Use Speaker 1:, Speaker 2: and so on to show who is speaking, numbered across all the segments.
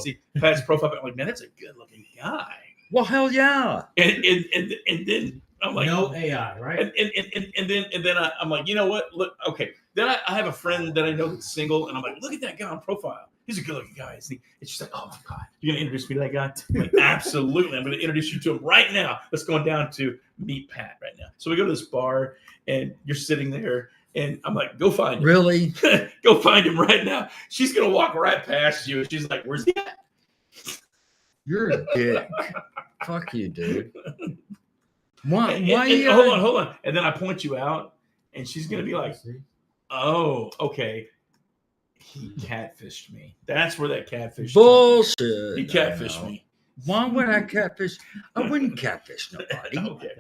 Speaker 1: see Pat's profile. I'm like, man, that's a good looking guy.
Speaker 2: Well, hell yeah.
Speaker 1: And then I'm like,
Speaker 3: no AI, right?
Speaker 1: And then I'm like, you know what? Look, okay. Then I have a friend that I know that's single, and I'm like, look at that guy on profile. He's a good looking guy, isn't he? It's just like, oh my God, you're gonna introduce me to that guy? I'm like, absolutely. I'm gonna introduce you to him right now. Let's go down to meet Pat right now. So we go to this bar, and you're sitting there, and I'm like, go find him.
Speaker 2: Really?
Speaker 1: Go find him right now. She's gonna walk right past you, and she's like, where's he at?
Speaker 2: You're a dick. Fuck you, dude. Why?
Speaker 1: And
Speaker 2: you
Speaker 1: hold on. And then I point you out, and she's gonna be like, oh, okay. He catfished me. That's where that catfish.
Speaker 2: Bullshit.
Speaker 1: He catfished me.
Speaker 2: Why would I catfish? I wouldn't catfish nobody.
Speaker 1: Okay.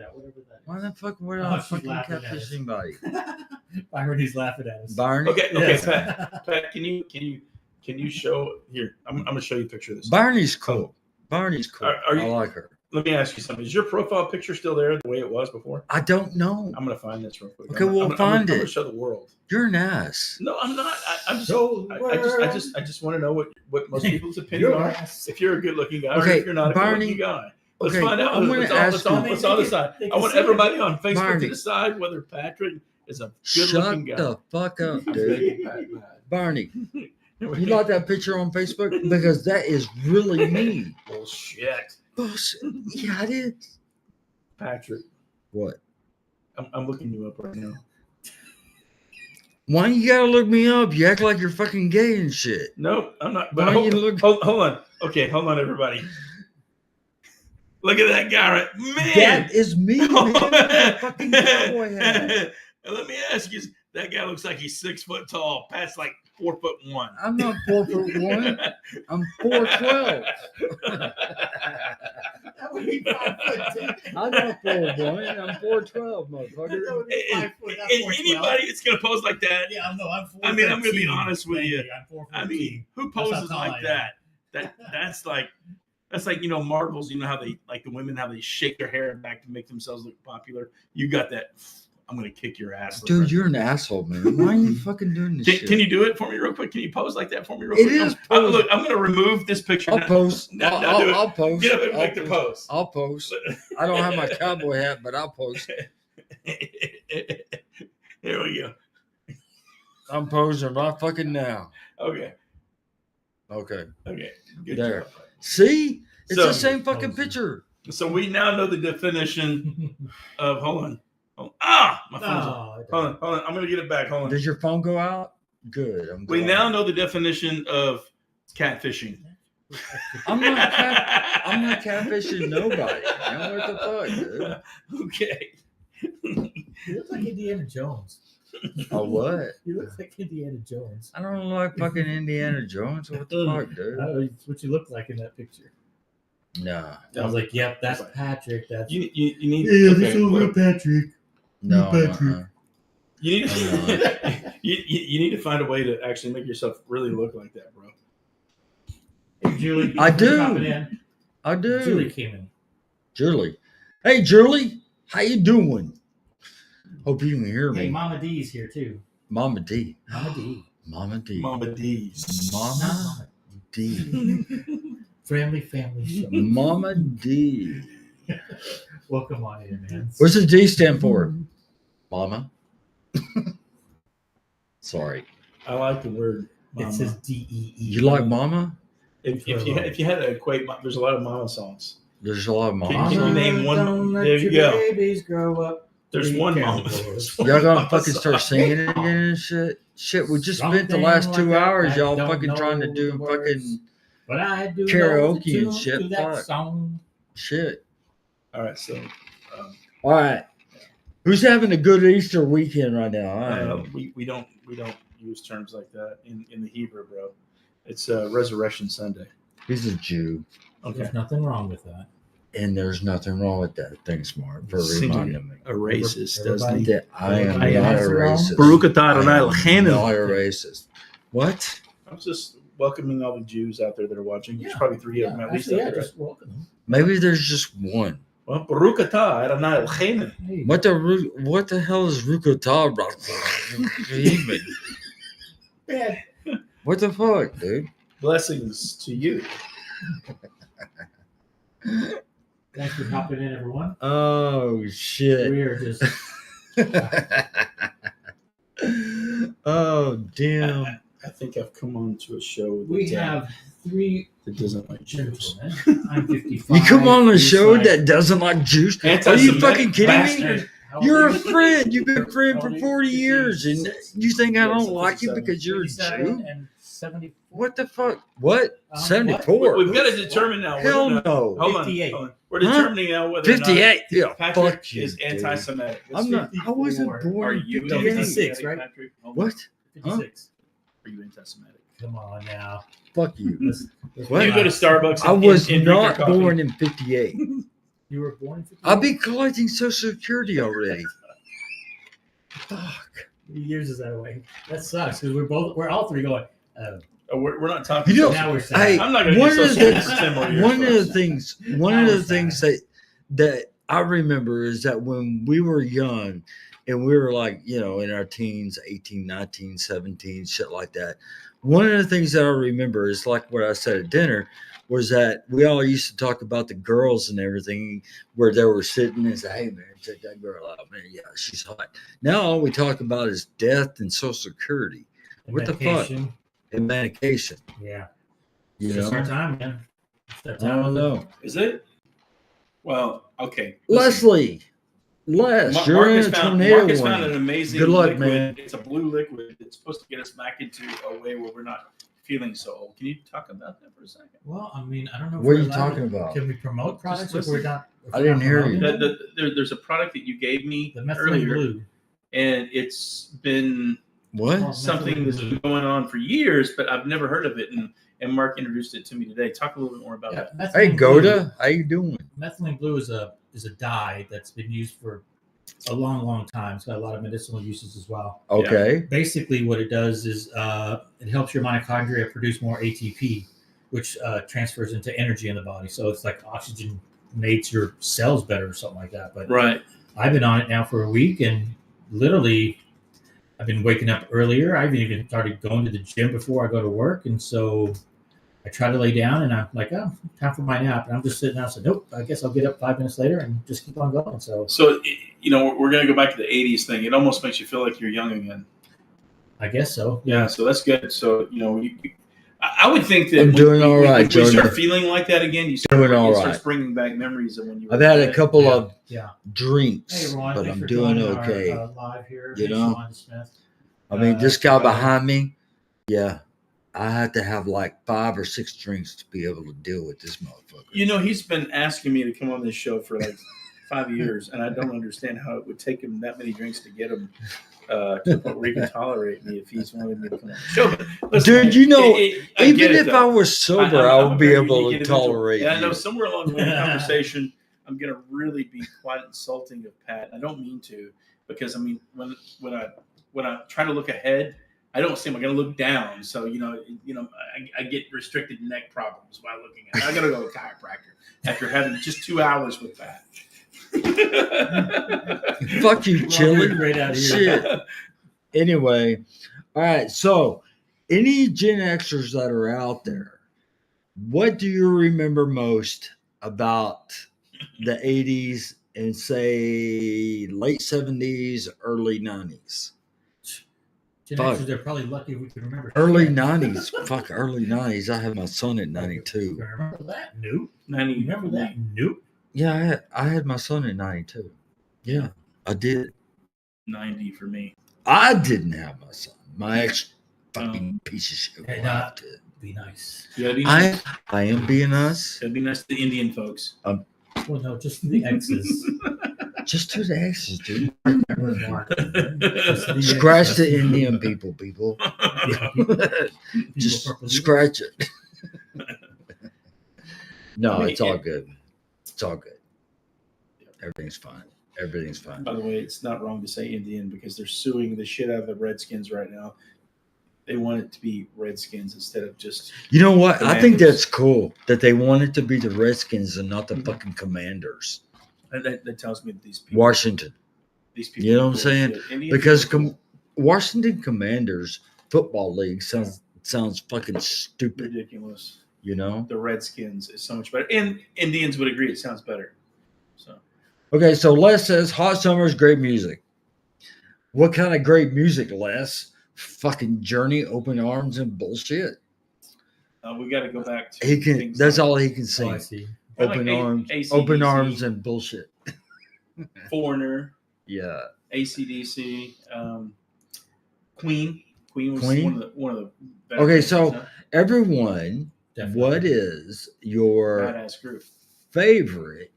Speaker 2: Why the fuck would I fucking catfish anybody?
Speaker 3: Byron, laughing at us.
Speaker 2: Barney.
Speaker 1: Okay,
Speaker 3: Yes.
Speaker 1: Pat, can you show here? I'm gonna show you a picture of this.
Speaker 2: Barney's cool. Barney's cool.
Speaker 1: Are you-
Speaker 2: I like her.
Speaker 1: Let me ask you something. Is your profile picture still there the way it was before?
Speaker 2: I don't know.
Speaker 1: I'm gonna find this real quick.
Speaker 2: Okay, we'll
Speaker 1: I'm
Speaker 2: find
Speaker 1: gonna
Speaker 2: it.
Speaker 1: show the world.
Speaker 2: You're an ass.
Speaker 1: No, I'm not. I'm just.
Speaker 3: So,
Speaker 1: I just want to know what most people's opinion are. If you're a good-looking guy, or
Speaker 2: Okay,
Speaker 1: if you're not a
Speaker 2: Barney,
Speaker 1: good-looking guy. Let's
Speaker 2: okay,
Speaker 1: find out.
Speaker 2: I'm gonna ask you-
Speaker 1: Let's all decide.
Speaker 3: They
Speaker 1: I
Speaker 3: can
Speaker 1: want
Speaker 3: see it.
Speaker 1: everybody on Facebook
Speaker 2: Barney.
Speaker 1: to decide whether Patrick is a
Speaker 2: Shut
Speaker 1: good-looking guy.
Speaker 2: the fuck up,
Speaker 1: I'm
Speaker 2: dude.
Speaker 1: making Pat mad.
Speaker 2: Barney, you like that picture on Facebook? Because that is really me.
Speaker 1: Bullshit,
Speaker 2: Bullshit. Yeah, it is.
Speaker 1: Patrick.
Speaker 2: What?
Speaker 1: I'm looking you up right now.
Speaker 2: Why you gotta look me up? You act like you're fucking gay and shit.
Speaker 1: Nope, I'm not.
Speaker 2: Why
Speaker 1: But
Speaker 2: you look?
Speaker 1: hold on. Okay, hold on, everybody. Look at that guy, right? Man.
Speaker 2: That is me, man. With that fucking cowboy hat.
Speaker 1: Let me ask you, that guy looks like he's 6 foot tall. Pat's like 4'1".
Speaker 2: I'm not 4'1". I'm 4'12".
Speaker 3: That would be 5'10".
Speaker 2: I'm not 4'1". I'm 4'12", motherfucker.
Speaker 1: And anybody that's gonna pose like that,
Speaker 3: Yeah, I'm 4'13".
Speaker 1: I mean, I'm gonna be honest with you.
Speaker 3: I'm 4'14".
Speaker 1: I mean, who
Speaker 3: That's how
Speaker 1: poses
Speaker 3: tall
Speaker 1: like
Speaker 3: I am.
Speaker 1: that? That's like marbles. You know how they like the women how they shake their hair back to make themselves look popular. You got that. I'm gonna kick your ass, look
Speaker 2: Dude,
Speaker 1: right.
Speaker 2: you're an asshole, man. Why are you fucking doing this shit?
Speaker 1: Can you do it for me real quick? Can you pose like that for me real
Speaker 2: It
Speaker 1: quick?
Speaker 2: is
Speaker 1: Look, I'm gonna remove this picture.
Speaker 2: I'll
Speaker 1: now.
Speaker 2: post.
Speaker 1: Now do it.
Speaker 2: I'll post.
Speaker 1: Get up and
Speaker 2: I'll
Speaker 1: make the
Speaker 2: post.
Speaker 1: pose.
Speaker 2: I'll post. I don't have my cowboy hat, but I'll post.
Speaker 1: Here we go.
Speaker 2: I'm posing right fucking now.
Speaker 1: Okay.
Speaker 2: Okay.
Speaker 1: Good
Speaker 2: There.
Speaker 1: job.
Speaker 2: See? It's
Speaker 1: So-
Speaker 2: the same fucking
Speaker 3: Posing.
Speaker 2: picture.
Speaker 1: So we now know the definition of. Hold on. My phone's on. Hold on. I'm gonna get it back. Hold on.
Speaker 2: Does your phone go out? Good. I'm
Speaker 1: We
Speaker 2: glad.
Speaker 1: now know the definition of catfishing.
Speaker 2: I'm not catfishing nobody. Man, what the fuck, dude?
Speaker 1: Okay.
Speaker 3: He looks like Indiana Jones.
Speaker 2: A what?
Speaker 3: He looks like Indiana Jones.
Speaker 2: I don't look like fucking Indiana Jones. What the fuck, dude?
Speaker 3: That's what you look like in that picture.
Speaker 2: Nah.
Speaker 3: I was like, yep, that's Patrick. That's
Speaker 1: You need.
Speaker 3: yeah,
Speaker 1: okay,
Speaker 3: this is
Speaker 1: well,
Speaker 3: Patrick.
Speaker 2: No.
Speaker 3: Patrick.
Speaker 1: you need.
Speaker 2: Uh-huh.
Speaker 1: You need to find a way to actually make yourself really look like that, bro.
Speaker 3: Hey, Julie.
Speaker 2: I
Speaker 3: thanks for
Speaker 2: do.
Speaker 3: dropping in.
Speaker 2: I do.
Speaker 3: Julie came in.
Speaker 2: Julie. Hey, Julie. How you doing? Hope you can hear me.
Speaker 3: Hey, Mama D's here too.
Speaker 2: Mama D.
Speaker 3: Mama D.
Speaker 2: Mama D.
Speaker 1: Mama D's.
Speaker 2: Mama D.
Speaker 3: Friendly family show.
Speaker 2: Mama D.
Speaker 3: Welcome on in, man.
Speaker 2: What's the D stand for? Mama. Sorry.
Speaker 1: I like the word. Mama.
Speaker 3: It says DEE.
Speaker 2: You like Mama?
Speaker 1: If you had to equate, there's a lot of Mama songs.
Speaker 2: There's a lot of
Speaker 1: Can
Speaker 2: Mama.
Speaker 1: you name one?
Speaker 3: Don't let
Speaker 1: There you
Speaker 3: your
Speaker 1: go.
Speaker 3: babies grow up.
Speaker 1: There's
Speaker 3: Be
Speaker 1: one
Speaker 3: careful.
Speaker 1: Mama. There's one
Speaker 2: Y'all gonna
Speaker 1: Mama
Speaker 2: fucking
Speaker 1: song.
Speaker 2: start singing it again and shit? Shit, we just spent the
Speaker 3: Something
Speaker 2: last
Speaker 3: like
Speaker 2: 2
Speaker 3: that.
Speaker 2: hours,
Speaker 3: I
Speaker 2: y'all
Speaker 3: don't
Speaker 2: fucking trying to
Speaker 3: know
Speaker 2: do
Speaker 3: the words,
Speaker 2: fucking
Speaker 3: but I do
Speaker 2: karaoke
Speaker 3: know the
Speaker 2: and
Speaker 3: tune
Speaker 2: shit,
Speaker 3: to that
Speaker 2: fuck.
Speaker 3: song.
Speaker 2: shit.
Speaker 1: All right, so
Speaker 2: All right. Who's having a good Easter weekend right now? All right.
Speaker 1: we don't use terms like that in the Hebrew, bro. It's Resurrection Sunday.
Speaker 2: He's a Jew,
Speaker 1: Okay,
Speaker 3: There's nothing wrong with that.
Speaker 2: and there's nothing wrong with that. Thanks, Mark, for
Speaker 1: Seems like
Speaker 2: reminding me
Speaker 1: a racist,
Speaker 3: Everybody-
Speaker 1: doesn't he?
Speaker 2: that I am
Speaker 3: Everybody
Speaker 2: not a
Speaker 3: has their own-
Speaker 2: racist.
Speaker 1: Baruch atah
Speaker 2: I am
Speaker 1: Adonai
Speaker 2: not
Speaker 1: Eloheinu.
Speaker 2: a racist. What?
Speaker 1: I'm just welcoming all the Jews out there that are watching. There's probably 3 of them at least.
Speaker 3: Actually,
Speaker 1: out there.
Speaker 3: just welcome them.
Speaker 2: Maybe there's just one.
Speaker 1: Well, Baruch atah Adonai Eloheinu.
Speaker 3: Hey,
Speaker 2: What the hell is Rukotah?
Speaker 3: man,
Speaker 2: What the fuck, dude?
Speaker 1: Blessings to you.
Speaker 3: Thanks for hopping in, everyone.
Speaker 2: Oh shit.
Speaker 3: We are just
Speaker 2: Oh damn.
Speaker 1: I think I've come on to a show
Speaker 3: we have three
Speaker 1: that doesn't like Jews.
Speaker 3: gentlemen. I'm 55.
Speaker 2: You come on a
Speaker 3: He's
Speaker 2: show
Speaker 3: like,
Speaker 2: that doesn't like Jews? Are you
Speaker 1: Anti-Semitic
Speaker 2: fucking kidding me?
Speaker 3: bastard. How old
Speaker 2: You're
Speaker 3: are
Speaker 2: a
Speaker 3: you?
Speaker 2: friend. You've been a friend for
Speaker 3: 40,
Speaker 2: 40 years, and
Speaker 3: 56,
Speaker 2: you think I
Speaker 1: Yes,
Speaker 2: don't like you
Speaker 1: 57.
Speaker 2: because you're a
Speaker 3: 57
Speaker 2: Jew?
Speaker 3: and 74.
Speaker 2: What the fuck? What?
Speaker 3: What?
Speaker 2: 74?
Speaker 1: We've got to determine now.
Speaker 2: Hell
Speaker 1: whether or not-
Speaker 2: no.
Speaker 1: Hold on,
Speaker 3: 58.
Speaker 1: hold on. We're
Speaker 2: Huh?
Speaker 1: determining now whether or not
Speaker 2: 58? Yeah,
Speaker 1: Patrick
Speaker 2: fuck you.
Speaker 1: is
Speaker 2: dude.
Speaker 1: anti-Semitic.
Speaker 2: I'm not. I wasn't
Speaker 3: 54.
Speaker 2: born
Speaker 1: Are
Speaker 2: in
Speaker 1: you
Speaker 2: 58.
Speaker 3: 56, right?
Speaker 1: Patrick? Hold on.
Speaker 2: What?
Speaker 3: 56.
Speaker 1: Are you anti-Semitic?
Speaker 3: Come on now.
Speaker 2: Fuck you.
Speaker 3: Let's
Speaker 2: What?
Speaker 1: You go to Starbucks.
Speaker 2: I was
Speaker 1: and drink your
Speaker 2: not
Speaker 1: coffee.
Speaker 2: born in 58.
Speaker 3: You were born in 58?
Speaker 2: I'll be collecting Social Security already. Fuck.
Speaker 3: How many years is that away? That sucks because we're all three going, oh.
Speaker 1: Oh, we're not talking.
Speaker 2: You know,
Speaker 3: Now we're sad.
Speaker 2: Hey,
Speaker 1: I'm not gonna
Speaker 2: one
Speaker 1: get
Speaker 2: of
Speaker 1: Social
Speaker 2: the
Speaker 1: Security for 10 more years.
Speaker 2: one of the
Speaker 1: folks.
Speaker 2: things that I remember is that when we were young and we were like, you know, in our teens, 18, 19, 17, shit like that. One of the things that I remember is like what I said at dinner was that we all used to talk about the girls and everything where they were sitting and say, hey man, check that girl out, man. Yeah, she's hot. Now all we talk about is death and Social Security. What the fuck?
Speaker 3: Medication.
Speaker 2: And medication.
Speaker 3: Yeah.
Speaker 2: You
Speaker 3: It's our
Speaker 2: know?
Speaker 3: time, man. It's our
Speaker 2: I
Speaker 3: time.
Speaker 2: don't know.
Speaker 1: Is it? Well, okay. Listen.
Speaker 2: Leslie, Les, you're
Speaker 1: Marcus
Speaker 2: in a
Speaker 1: found,
Speaker 2: tornado
Speaker 1: Marcus found an
Speaker 2: warning.
Speaker 1: amazing
Speaker 2: Good luck,
Speaker 1: liquid.
Speaker 2: man.
Speaker 1: It's a blue liquid. It's supposed to get us back into a way where we're not feeling so old. Can you talk about that for a second?
Speaker 3: Well, I mean, I don't know. if
Speaker 2: What are
Speaker 3: we're
Speaker 2: you
Speaker 3: allowed
Speaker 2: talking
Speaker 3: to-
Speaker 2: about?
Speaker 3: Can we promote products if
Speaker 1: listen.
Speaker 3: we're not? if
Speaker 2: I
Speaker 3: we're
Speaker 2: didn't
Speaker 3: not
Speaker 2: hear you.
Speaker 3: promoting them?
Speaker 1: There's a product that you gave me
Speaker 3: The methylene
Speaker 1: earlier,
Speaker 3: blue.
Speaker 1: and it's been
Speaker 2: What?
Speaker 3: Oh,
Speaker 1: something that's been going on for years, but I've never heard of it. And Mark introduced it to me today. Talk a little bit more about
Speaker 3: Yeah,
Speaker 1: that.
Speaker 2: Hey,
Speaker 3: methylene blue-
Speaker 2: Goda, how you doing?
Speaker 3: Methylene blue is a dye that's been used for a long time. It's got a lot of medicinal uses as well.
Speaker 2: Okay.
Speaker 3: Basically, what it does is it helps your mitochondria produce more ATP, which transfers into energy in the body. So it's like oxygenates your cells better or something like that. But
Speaker 1: Right.
Speaker 3: I've been on it now for a week, and literally, I've been waking up earlier. I've even started going to the gym before I go to work, and so I try to lay down, and I'm like, oh, time for my nap, and I'm just sitting there. So nope, I guess I'll get up 5 minutes later and just keep on going. So
Speaker 1: So, you know, we're going to go back to the 80s thing. It almost makes you feel like you're young again.
Speaker 3: I guess so.
Speaker 1: Yeah, so that's good. So, you know, I would think that
Speaker 2: I'm doing all right,
Speaker 1: when you start
Speaker 2: Jordan.
Speaker 1: feeling like that again, you start,
Speaker 2: Doing all
Speaker 1: it starts
Speaker 2: right.
Speaker 1: bringing back memories of when you were
Speaker 2: I've had a
Speaker 1: kid.
Speaker 2: couple
Speaker 3: Yeah.
Speaker 2: of
Speaker 3: Yeah.
Speaker 2: drinks,
Speaker 3: Hey, Ron,
Speaker 2: but
Speaker 3: thanks
Speaker 2: I'm
Speaker 3: for
Speaker 2: doing
Speaker 3: joining our,
Speaker 2: okay.
Speaker 3: live here.
Speaker 2: You
Speaker 3: Hey,
Speaker 2: know?
Speaker 3: Sean Smith.
Speaker 2: I mean, this guy
Speaker 3: brother.
Speaker 2: behind me, yeah, I had to have like 5 or 6 drinks to be able to deal with this motherfucker.
Speaker 1: You know, he's been asking me to come on this show for like 5 years, and I don't understand how it would take him that many drinks to get him to the point where he can tolerate me if he's wanted me to come on the show. But listen,
Speaker 2: Dude, you know,
Speaker 1: I
Speaker 2: Even
Speaker 1: get it,
Speaker 2: if I
Speaker 1: though.
Speaker 2: was sober,
Speaker 1: I'm
Speaker 2: I
Speaker 1: a
Speaker 2: would be
Speaker 1: very
Speaker 2: able
Speaker 1: unique
Speaker 2: to
Speaker 1: individual.
Speaker 2: tolerate
Speaker 1: And I know
Speaker 2: you.
Speaker 1: somewhere along the way in the conversation, I'm going to really be quite insulting of Pat. I don't mean to, because I mean when I try to look ahead, I don't seem I'm going to look down. So I get restricted neck problems by looking at it. I got to go to a chiropractor after having just 2 hours with Pat.
Speaker 2: Fuck you,
Speaker 3: Well,
Speaker 2: Chili.
Speaker 3: we're right out of here.
Speaker 2: Shit. Anyway, all right. So, any Gen Xers that are out there, what do you remember most about the 80s and say late 70s, early 90s?
Speaker 3: Gen
Speaker 2: Fuck.
Speaker 3: Xers, they're probably lucky if we can remember.
Speaker 2: Early
Speaker 3: shit.
Speaker 2: 90s. Fuck, early 90s. I had my son at 92.
Speaker 3: You remember that? Nope.
Speaker 1: 90,
Speaker 3: You remember that? Nope.
Speaker 2: Yeah, I had my son at 92. Yeah, I did.
Speaker 1: 90 for me.
Speaker 2: I didn't have my son. My ex fucking piece of shit.
Speaker 3: Hey,
Speaker 2: wife did.
Speaker 3: Be nice.
Speaker 1: You gotta be nice.
Speaker 2: I am being us.
Speaker 1: Gotta be nice to the Indian folks.
Speaker 3: Well, no, just the exes.
Speaker 2: Just to the exes, dude.
Speaker 3: Remember Mark. Just the
Speaker 2: Scratch
Speaker 3: exes.
Speaker 2: the Indian people, people.
Speaker 3: People
Speaker 2: Just
Speaker 3: purple.
Speaker 2: scratch it. No,
Speaker 1: I mean,
Speaker 2: it's all
Speaker 1: it-
Speaker 2: good. It's all good. Everything's fine. Everything's fine.
Speaker 1: By the way, it's not wrong to say Indian because they're suing the shit out of the Redskins right now. They want it to be Redskins instead of just.
Speaker 2: You know what? I think
Speaker 1: Commanders.
Speaker 2: that's cool that they want it to be the Redskins and not the fucking Commanders.
Speaker 1: That tells me that these people.
Speaker 2: Washington.
Speaker 1: These people.
Speaker 2: You know what I'm saying?
Speaker 1: Indian
Speaker 2: Because
Speaker 1: people-
Speaker 2: Washington Commanders Football League sounds sounds fucking stupid.
Speaker 1: Ridiculous.
Speaker 2: You know.
Speaker 1: The Redskins is so much better, and Indians would agree it sounds better. So
Speaker 2: Okay, so Les says hot summer is great music. What kind of great music, Les? Fucking Journey, Open Arms, and bullshit.
Speaker 1: we got to go back to.
Speaker 2: He can.
Speaker 1: things
Speaker 2: That's
Speaker 1: like
Speaker 2: all he can
Speaker 3: Oh, I
Speaker 2: sing.
Speaker 3: see.
Speaker 2: Open
Speaker 1: like
Speaker 2: arms,
Speaker 1: AC/DC.
Speaker 2: open arms, and bullshit.
Speaker 1: Foreigner,
Speaker 2: Yeah.
Speaker 1: AC/DC, Queen. Queen was
Speaker 2: Queen?
Speaker 1: one of the better
Speaker 2: Okay,
Speaker 1: bands
Speaker 2: so
Speaker 1: of the time.
Speaker 2: everyone,
Speaker 3: Definitely.
Speaker 2: what is your
Speaker 1: Badass group.
Speaker 2: favorite?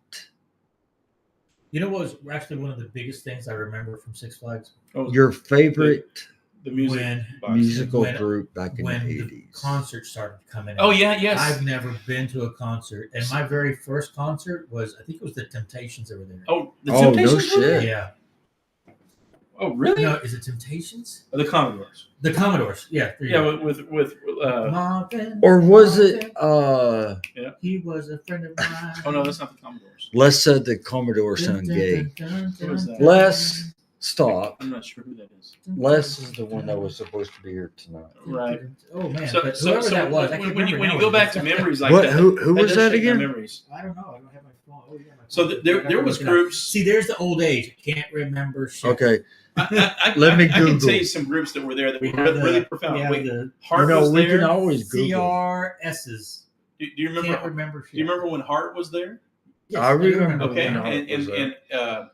Speaker 3: You know what was actually one of the biggest things I remember from Six Flags?
Speaker 1: Oh,
Speaker 2: Your favorite
Speaker 1: the music
Speaker 3: when-
Speaker 1: box.
Speaker 2: musical
Speaker 3: when-
Speaker 2: group back in
Speaker 3: when
Speaker 2: the
Speaker 3: the
Speaker 2: 80s?
Speaker 3: concerts started coming out.
Speaker 1: Oh yeah, yes.
Speaker 3: I've never been to a concert, and my very first concert was, I think it was the Temptations that were there.
Speaker 1: Oh, the
Speaker 2: Oh, no
Speaker 1: Temptations were there?
Speaker 2: shit.
Speaker 3: Yeah.
Speaker 1: Oh, really?
Speaker 3: No, is it Temptations?
Speaker 1: Oh, the Commodores.
Speaker 3: The Commodores. Yeah. there you
Speaker 1: Yeah,
Speaker 3: go.
Speaker 1: with
Speaker 3: Marvin,
Speaker 2: Or was it
Speaker 3: He was a friend of mine.
Speaker 1: oh no, that's not the Commodores.
Speaker 2: Les said the Commodore sound gay?
Speaker 1: Who is that?
Speaker 2: Les, stop.
Speaker 1: I'm not sure who that is.
Speaker 2: Les is the one that was supposed to be here tonight.
Speaker 1: Right.
Speaker 3: Oh man.
Speaker 1: So,
Speaker 3: but
Speaker 1: so,
Speaker 3: whoever
Speaker 1: so
Speaker 3: that was, I
Speaker 1: when,
Speaker 3: can't
Speaker 1: when you
Speaker 3: remember now.
Speaker 1: go back to memories like
Speaker 2: What?
Speaker 1: that,
Speaker 2: Who was
Speaker 1: does
Speaker 2: that
Speaker 1: shake my
Speaker 2: again?
Speaker 1: Memories.
Speaker 3: I don't know. I don't have my phone. Oh, yeah, my
Speaker 1: So
Speaker 3: phone.
Speaker 1: there was
Speaker 3: Look it up.
Speaker 1: groups.
Speaker 3: See, there's the old age. Can't remember shit.
Speaker 2: Okay.
Speaker 1: Let
Speaker 2: me
Speaker 1: I can
Speaker 2: Google.
Speaker 1: tell you some groups that were there that
Speaker 3: We
Speaker 1: were
Speaker 3: have
Speaker 1: really
Speaker 3: the,
Speaker 1: profound.
Speaker 3: we have
Speaker 1: Wait,
Speaker 3: the
Speaker 1: Hart
Speaker 2: No,
Speaker 1: was
Speaker 2: we
Speaker 1: there.
Speaker 2: can always Google.
Speaker 3: CRSs.
Speaker 1: Do you remember?
Speaker 3: Can't remember shit.
Speaker 1: Do you remember when Hart was there?
Speaker 3: Yes,
Speaker 2: I
Speaker 3: do
Speaker 2: remember.
Speaker 1: Okay,
Speaker 2: when Hart was there.
Speaker 1: and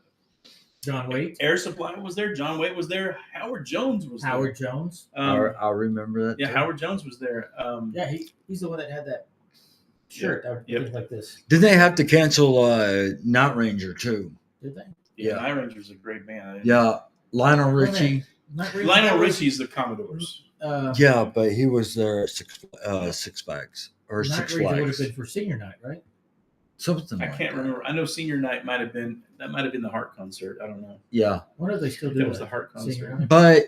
Speaker 3: John Waite,
Speaker 1: Air Supply was there. John Waite was there. Howard Jones was
Speaker 3: Howard Jones.
Speaker 1: there.
Speaker 2: I remember that.
Speaker 1: Yeah,
Speaker 2: too.
Speaker 1: Howard Jones was there.
Speaker 3: Yeah, he's the one that had that shirt that
Speaker 1: Yep.
Speaker 3: looked like this.
Speaker 2: Didn't they have to cancel Night Ranger too?
Speaker 3: Did they?
Speaker 1: Yeah,
Speaker 2: Yeah.
Speaker 1: Night Ranger's a great band.
Speaker 2: Yeah, Lionel Richie.
Speaker 3: Not really.
Speaker 1: Lionel Richie's the Commodores.
Speaker 2: Yeah, but he was there at Six Flags or
Speaker 3: Night
Speaker 2: Six
Speaker 3: Ranger would have
Speaker 2: Flags,
Speaker 3: been for senior night, right?
Speaker 2: something.
Speaker 1: I
Speaker 2: like
Speaker 1: can't
Speaker 2: that.
Speaker 1: remember. I know Senior Night might have been the Hart concert. I don't know.
Speaker 2: Yeah,
Speaker 3: When are they still
Speaker 1: That
Speaker 3: doing
Speaker 1: was the Hart
Speaker 3: Senior
Speaker 1: concert.
Speaker 3: night?
Speaker 2: but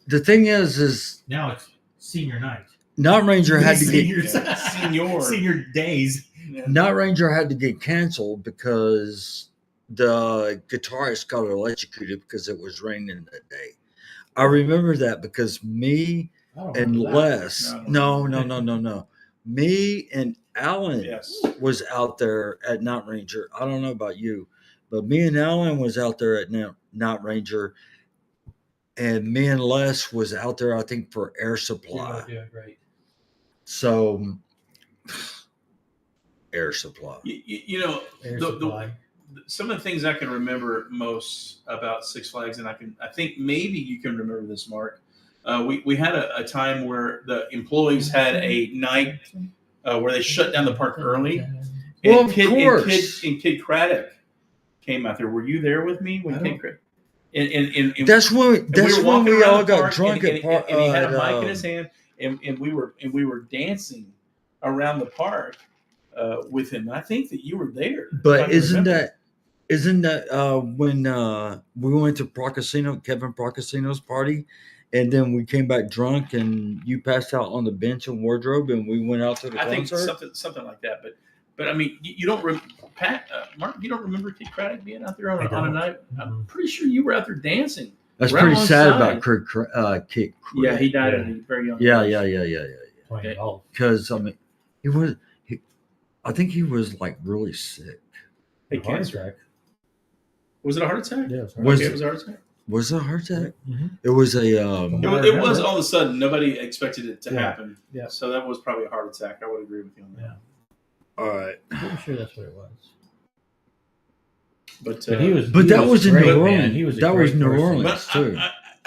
Speaker 2: the thing is
Speaker 3: Now it's senior night.
Speaker 2: Night Ranger had to get
Speaker 3: Seniors.
Speaker 1: Senior.
Speaker 3: Senior days.
Speaker 1: Yeah.
Speaker 2: Night Ranger had to get canceled because the guitarist got electrocuted because it was raining that day. I remember that because me
Speaker 3: I don't
Speaker 2: and
Speaker 3: remember that.
Speaker 2: Les,
Speaker 1: No.
Speaker 2: no. Me and Alan
Speaker 1: Yes.
Speaker 2: was out there at Night Ranger. I don't know about you, but me and Alan was out there at Night Ranger, and me and Les was out there, I think, for Air
Speaker 3: You're
Speaker 2: Supply.
Speaker 3: doing great.
Speaker 2: So, Air Supply.
Speaker 1: You know,
Speaker 3: Air
Speaker 1: The-
Speaker 3: Supply.
Speaker 1: some of the things I can remember most about Six Flags, and I think maybe you can remember this, Mark. We had a time where the employees had a night where they shut down the park early.
Speaker 2: Well,
Speaker 1: And
Speaker 2: of
Speaker 1: Kid,
Speaker 2: course.
Speaker 1: and Kid Craddock came out there. Were you there with me when
Speaker 3: I
Speaker 1: Kid
Speaker 3: don't-
Speaker 1: Craddock? And
Speaker 2: That's when
Speaker 1: and
Speaker 2: that's
Speaker 1: were
Speaker 2: when
Speaker 1: walking
Speaker 2: we
Speaker 1: around
Speaker 2: all
Speaker 1: the
Speaker 2: got
Speaker 1: park,
Speaker 2: drunk
Speaker 1: and,
Speaker 2: at park.
Speaker 1: and he had a mic in his hand, and we were dancing around the park with him. I think that you were there.
Speaker 2: But
Speaker 1: If I
Speaker 2: isn't
Speaker 1: remember.
Speaker 2: that when we went to Kevin Procasino's party, and then we came back drunk, and you passed out on the bench in wardrobe, and we went out to the
Speaker 1: I think
Speaker 2: concert?
Speaker 1: something like that. But I mean, you don't Pat Mark. You don't remember Kid Craddock being out there on
Speaker 3: I
Speaker 1: a
Speaker 3: don't.
Speaker 1: night? I'm pretty sure you were out there dancing.
Speaker 2: That's
Speaker 1: right
Speaker 2: pretty sad
Speaker 1: alongside.
Speaker 2: about Kid.
Speaker 1: Yeah, he died
Speaker 3: Yeah.
Speaker 1: at a very young.
Speaker 2: Yeah,
Speaker 1: age.
Speaker 3: Playing golf.
Speaker 2: Because I mean, I think he was like really sick.
Speaker 1: Hey,
Speaker 3: Heart
Speaker 1: cancer.
Speaker 3: attack.
Speaker 1: Was it a heart attack?
Speaker 3: Yeah, it's
Speaker 2: Was
Speaker 1: Okay,
Speaker 2: it-
Speaker 1: it was a heart attack.
Speaker 2: Was it a heart attack?
Speaker 3: Mhm.
Speaker 2: It was a
Speaker 1: It was all of a sudden. Nobody expected it to
Speaker 3: Yeah.
Speaker 1: happen.
Speaker 3: Yeah.
Speaker 1: So that was probably a heart attack. I would agree with you on that.
Speaker 3: Yeah.
Speaker 2: all right.
Speaker 3: I'm pretty sure that's what it was.
Speaker 1: But
Speaker 3: But he was.
Speaker 2: But
Speaker 3: he
Speaker 2: that was in
Speaker 3: great,
Speaker 2: New
Speaker 3: man.
Speaker 2: Orleans.
Speaker 3: He was a
Speaker 2: That was
Speaker 3: great
Speaker 2: New
Speaker 3: person.
Speaker 2: Orleans.
Speaker 1: But
Speaker 2: too.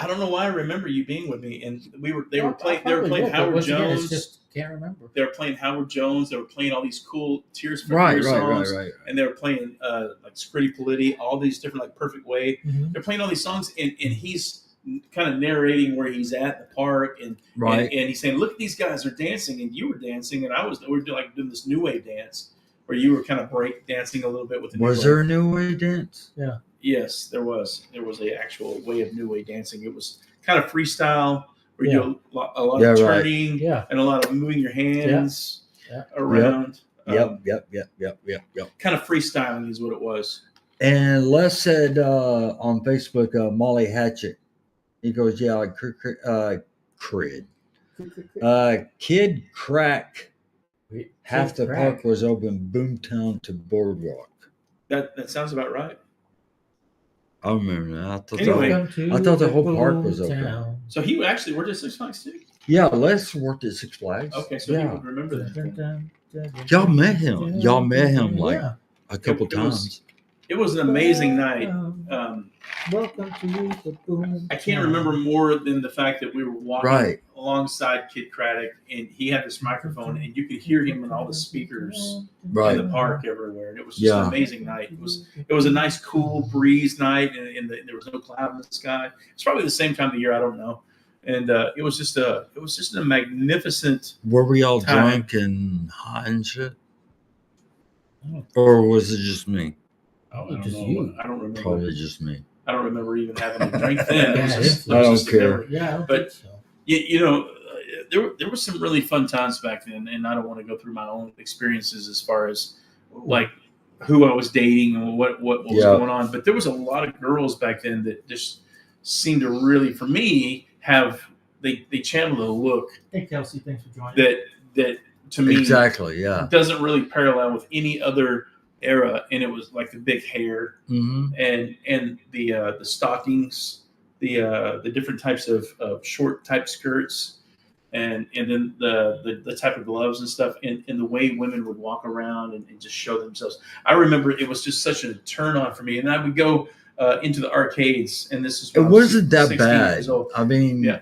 Speaker 1: I don't know why I remember you being with me, and they were
Speaker 3: I
Speaker 1: playing
Speaker 3: probably will, but
Speaker 1: Howard
Speaker 3: once again,
Speaker 1: Jones.
Speaker 3: It's just can't remember.
Speaker 1: They were playing Howard Jones. They were playing all these cool Tears for
Speaker 2: Right,
Speaker 1: Fears
Speaker 2: right,
Speaker 1: songs,
Speaker 2: right.
Speaker 1: and they were playing like Scritti Politti, all these different like Perfect Way. They're playing all these songs, and he's kind of narrating where he's at in the park, and
Speaker 2: Right.
Speaker 1: and he's saying, "Look, these guys are dancing, and you were dancing, and we were doing this new wave dance." Where you were kind of break dancing a little bit with the new
Speaker 2: Was
Speaker 1: wave.
Speaker 2: there a new way dance?
Speaker 1: Yes, there was. There was a actual way of new way dancing. It was kind of freestyle, where you
Speaker 3: Yeah.
Speaker 1: do a lot of
Speaker 2: Yeah, right.
Speaker 1: turning
Speaker 3: Yeah.
Speaker 1: and a lot of moving your hands
Speaker 3: Yeah.
Speaker 1: around.
Speaker 2: Yep.
Speaker 1: Kind of freestyling is what it was.
Speaker 2: And Les said on Facebook, Molly Hatchet. He goes, yeah, cred. Kid Crack.
Speaker 3: Wait,
Speaker 2: Half the
Speaker 3: Kid
Speaker 2: park
Speaker 3: Crack.
Speaker 2: was open. Boomtown to Boardwalk.
Speaker 1: That sounds about right.
Speaker 2: I remember that. I thought
Speaker 1: Anyway.
Speaker 2: I thought the whole park was open.
Speaker 3: Boomtown.
Speaker 1: So he actually worked at Six Flags too.
Speaker 2: Yeah, Les worked at Six Flags.
Speaker 1: Okay, so he
Speaker 2: yeah.
Speaker 1: would remember that.
Speaker 2: Y'all met him. Y'all met him like
Speaker 3: Yeah.
Speaker 2: a couple
Speaker 1: It was-
Speaker 2: times.
Speaker 1: It was an amazing night.
Speaker 3: Welcome to the Boom.
Speaker 1: I can't remember more than the fact that we were walking
Speaker 2: Right.
Speaker 1: alongside Kid Craddock, and he had this microphone, and you could hear him in all the speakers
Speaker 2: Right.
Speaker 1: in the park everywhere. And it was just
Speaker 2: Yeah.
Speaker 1: an amazing night. It was a nice, cool breeze night, and there was no cloud in the sky. It's probably the same time of the year. I don't know. And it was just a magnificent.
Speaker 2: Were we all
Speaker 1: Time.
Speaker 2: drunk and high and shit?
Speaker 3: Oh.
Speaker 2: Or was it just me?
Speaker 3: Oh,
Speaker 1: I don't
Speaker 3: just
Speaker 1: know.
Speaker 3: you.
Speaker 1: I don't remember.
Speaker 2: Probably just me.
Speaker 1: I don't remember even having a drink then. It was just,
Speaker 2: I
Speaker 1: it
Speaker 2: don't
Speaker 1: was just a
Speaker 2: care.
Speaker 1: memory.
Speaker 3: Yeah, I don't
Speaker 1: But-
Speaker 3: think so.
Speaker 1: You know, there were some really fun times back then, and I don't want to go through my own experiences as far as like who I was dating and what was
Speaker 2: Yeah.
Speaker 1: going on. But there was a lot of girls back then that just seemed to really, for me, have they channeled a look
Speaker 3: Hey, Kelsey, thanks for joining.
Speaker 1: that to me
Speaker 2: Exactly. Yeah.
Speaker 1: doesn't really parallel with any other era. And it was like the big hair
Speaker 2: hmm
Speaker 1: and the stockings, the different types of short type skirts, and then the type of gloves and stuff, and the way women would walk around and just show themselves. I remember it was just such a turn on for me, and I would go into the arcades, and this is
Speaker 2: It
Speaker 1: when I was
Speaker 2: wasn't that
Speaker 1: 16
Speaker 2: bad.
Speaker 1: years old.
Speaker 2: I mean,
Speaker 1: Yeah.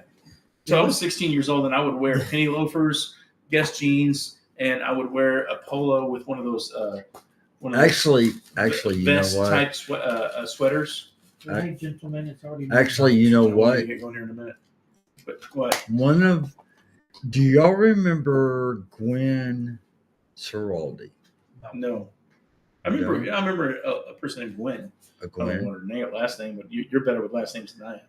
Speaker 1: So I was 16 years old, and I would wear penny loafers, Guess jeans, and I would wear a polo with one of those
Speaker 2: actually, you know
Speaker 1: vest
Speaker 2: what?
Speaker 1: type sweaters.
Speaker 3: Hey, gentlemen, it's already
Speaker 2: Actually, you know
Speaker 1: We're
Speaker 2: what?
Speaker 1: gonna get going here in a minute. But what?
Speaker 2: Do y'all remember Gwen Seraldi?
Speaker 1: No. I remember a person named Gwen.
Speaker 2: A
Speaker 1: I don't know
Speaker 2: Gwen?
Speaker 1: what her last name, but you're better with last names than I am.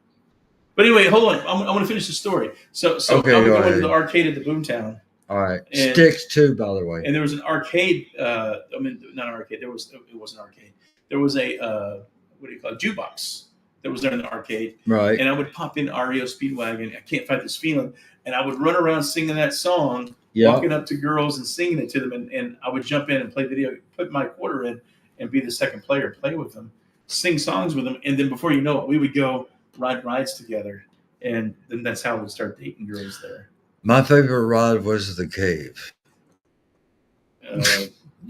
Speaker 1: But anyway, hold on. I want to finish the story. So
Speaker 2: Okay,
Speaker 1: I would
Speaker 2: go
Speaker 1: go into
Speaker 2: ahead.
Speaker 1: the arcade at the Boomtown,
Speaker 2: All right.
Speaker 1: And-
Speaker 2: Sticks too, by the way.
Speaker 1: and there was an arcade. Not an arcade. It was an arcade. There was a what do you call it? Jukebox that was there in the arcade,
Speaker 2: Right.
Speaker 1: and I would pop in REO Speedwagon. I can't fight this feeling, and I would run around singing that song,
Speaker 2: Yeah.
Speaker 1: walking up to girls and singing it to them, and I would jump in and play video, put my quarter in, and be the second player, play with them, sing songs with them, and then before you know it, we would go ride rides together, and then that's how we start dating girls there.
Speaker 2: My favorite ride was the cave.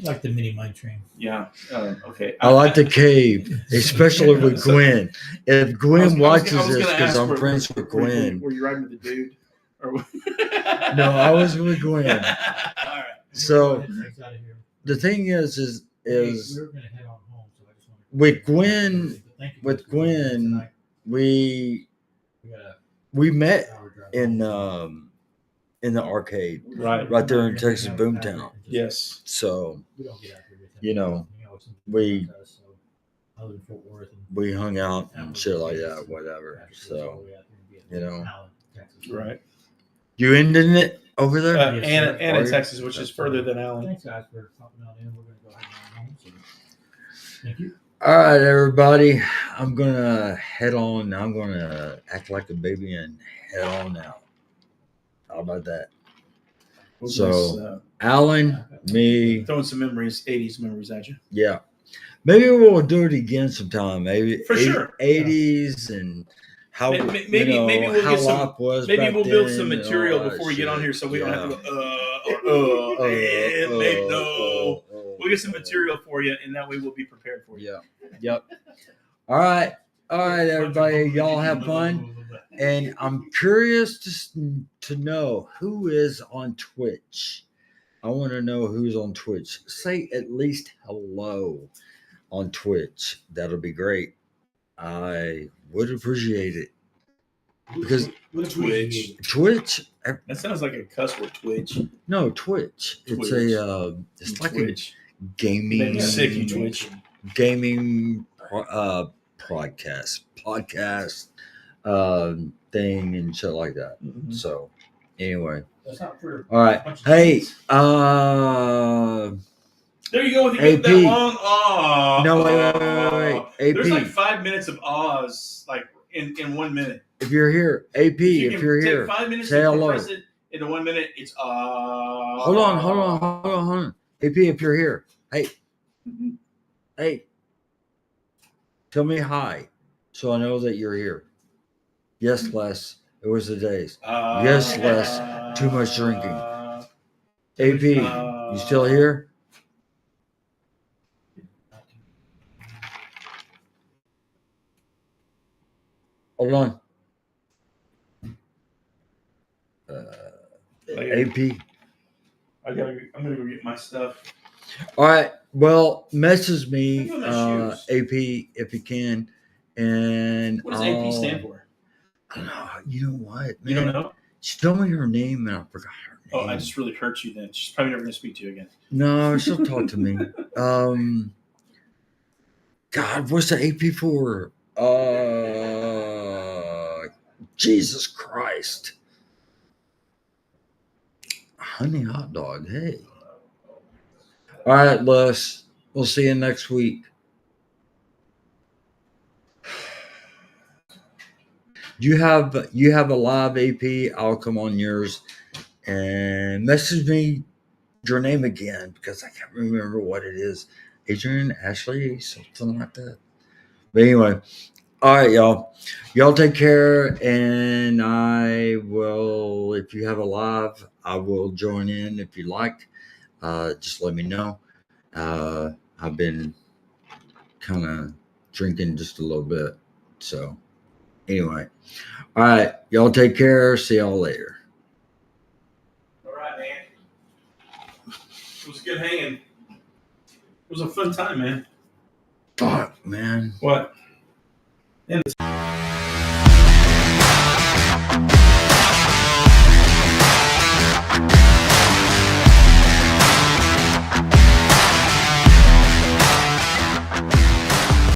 Speaker 3: like the mini mine train.
Speaker 1: Yeah. Okay.
Speaker 2: I like the cave, especially with
Speaker 1: So-
Speaker 2: Gwen. If Gwen watches
Speaker 1: I was
Speaker 2: this,
Speaker 1: gonna
Speaker 2: because
Speaker 1: ask
Speaker 2: I'm
Speaker 1: where-
Speaker 2: friends with Gwen.
Speaker 1: Were you riding with the dude? Or
Speaker 2: No, I was with Gwen.
Speaker 1: All right.
Speaker 2: So
Speaker 3: Thanks out of here.
Speaker 2: the thing is
Speaker 3: Hey, we're gonna head on home, so I just want to.
Speaker 2: with Gwen,
Speaker 3: Thank you
Speaker 2: with
Speaker 3: guys for joining us
Speaker 2: Gwen,
Speaker 3: tonight.
Speaker 2: we
Speaker 3: We got
Speaker 2: we met
Speaker 3: an hour drive
Speaker 2: in
Speaker 3: home.
Speaker 2: in the arcade.
Speaker 1: Right
Speaker 2: there in
Speaker 3: We're gonna
Speaker 2: Texas
Speaker 3: hang out
Speaker 2: Boomtown.
Speaker 3: and just-
Speaker 1: Yes.
Speaker 2: So
Speaker 3: We don't get out here with
Speaker 2: You know,
Speaker 3: it's in
Speaker 2: we-
Speaker 3: Texas, so other than Fort Worth and
Speaker 2: we hung out and
Speaker 3: Appleton,
Speaker 2: shit like
Speaker 3: Texas,
Speaker 2: that, whatever.
Speaker 3: Texas,
Speaker 2: So
Speaker 3: all the way out there in
Speaker 2: you know.
Speaker 3: Allen, Texas.
Speaker 1: Right.
Speaker 2: you ending it over there?
Speaker 3: Yes, sir.
Speaker 1: And
Speaker 2: Are
Speaker 1: in
Speaker 2: you?
Speaker 1: Texas, which is further than Allen.
Speaker 3: Thanks guys for popping on in. We're gonna go ahead and go home. So thank you.
Speaker 2: All right, everybody. I'm gonna head on. I'm gonna act like a baby and head on out. How about that? So- Alan, me,
Speaker 1: throwing some memories, 80s memories at you.
Speaker 2: yeah. Maybe we'll do it again sometime. Maybe
Speaker 1: For sure.
Speaker 2: 80s and how
Speaker 1: Maybe
Speaker 2: maybe
Speaker 1: we'll
Speaker 2: how
Speaker 1: get some-
Speaker 2: life was.
Speaker 1: Maybe
Speaker 2: back
Speaker 1: we'll build
Speaker 2: then
Speaker 1: some
Speaker 2: and
Speaker 1: material
Speaker 2: all that
Speaker 1: before we get on
Speaker 2: shit.
Speaker 1: here so we don't have to
Speaker 2: Yeah.
Speaker 1: go, maybe no.
Speaker 2: uh,
Speaker 1: We'll get some material for you, and that way we'll be prepared for you.
Speaker 2: Yeah. Yep. All right, everybody. Y'all have fun. And I'm curious to know who is on Twitch. I want to know who's on Twitch. Say at least hello on Twitch. That'll be great. I would appreciate it. Because
Speaker 1: Twitch.
Speaker 2: Twitch,
Speaker 1: That sounds like a cuss word, Twitch.
Speaker 2: no, Twitch. It's
Speaker 1: Twitch.
Speaker 2: it's like
Speaker 1: Twitch.
Speaker 2: a gaming,
Speaker 1: Made me sick, you Twitch.
Speaker 2: gaming podcast thing and shit like that.
Speaker 1: Mhm.
Speaker 2: So anyway,
Speaker 3: That's not for
Speaker 2: all right.
Speaker 3: bunch of
Speaker 2: Hey,
Speaker 3: things.
Speaker 1: There you go. With
Speaker 2: AP.
Speaker 1: that long awe.
Speaker 2: no, wait.
Speaker 1: There's like
Speaker 2: AP,
Speaker 1: 5 minutes of ahs, like in 1 minute.
Speaker 2: if you're here, AP,
Speaker 1: You
Speaker 2: if
Speaker 1: can
Speaker 2: you're
Speaker 1: take
Speaker 2: here,
Speaker 1: 5 minutes
Speaker 2: say
Speaker 1: to
Speaker 2: hello.
Speaker 1: compress it In the 1 minute, it's
Speaker 2: Hold on. AP, if you're here, hey, tell me hi, so I know that you're here. Yes, Les. It was the days. Yes, Les. Too much drinking. AP, you still here? Hold on. AP.
Speaker 1: I'm gonna go get my stuff.
Speaker 2: All right. Well, message me,
Speaker 1: Look at my shoes.
Speaker 2: AP, if you can, and
Speaker 1: What does AP stand for?
Speaker 2: I don't know. You know what, man?
Speaker 1: You don't know?
Speaker 2: She told me her name, and I forgot her name.
Speaker 1: Oh, I just really hurt you. Then she's probably never gonna speak to you again.
Speaker 2: No, she'll talk to me. God, what's the AP for? Jesus Christ. Honey hot dog. Hey. All right, Les. We'll see you next week. You have a live AP. I'll come on yours and message me your name again because I can't remember what it is. Adrian, Ashley, something like that. But anyway, all right, y'all. Y'all take care, and I will. If you have a live, I will join in if you like. Just let me know. I've been kind of drinking just a little bit, so anyway. All right, y'all take care. See y'all later.
Speaker 1: All right, man. It was good hanging. It was a fun time, man.
Speaker 2: Fuck, man.
Speaker 1: What?